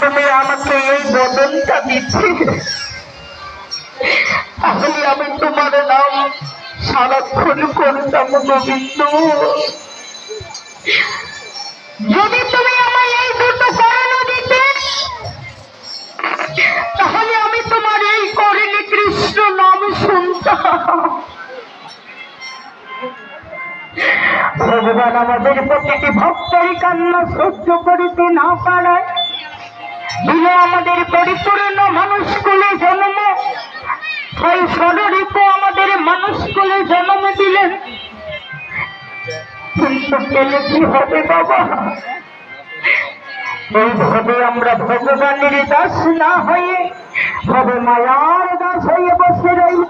তুমি আমাকে এই বদনটা দিচ্ছি, তাহলে আমি তোমার নাম সারাক্ষণ করতাম গোবিন্দ। যদি তুমি আমায় এই দুটো করণ দিতে, তাহলে আমি তোমার এই করণে কৃষ্ণ নাম শুনতাম। ভগবান আমাদের প্রতিটি ভক্তের কান্না সহ্য করিতে না পারায় দিল আমাদের পরিপূর্ণ মানুষ কুলে জন্ম। তাই ষড়ঋতু আমাদের মানুষ কুলে জন্ম দিলেন। কিন্তু পেলে কি হবে বাবা? এইভাবে আমরা ভগবানের দাস না হয়ে ভাবে মায়ার দাস হয়ে বসে রইল।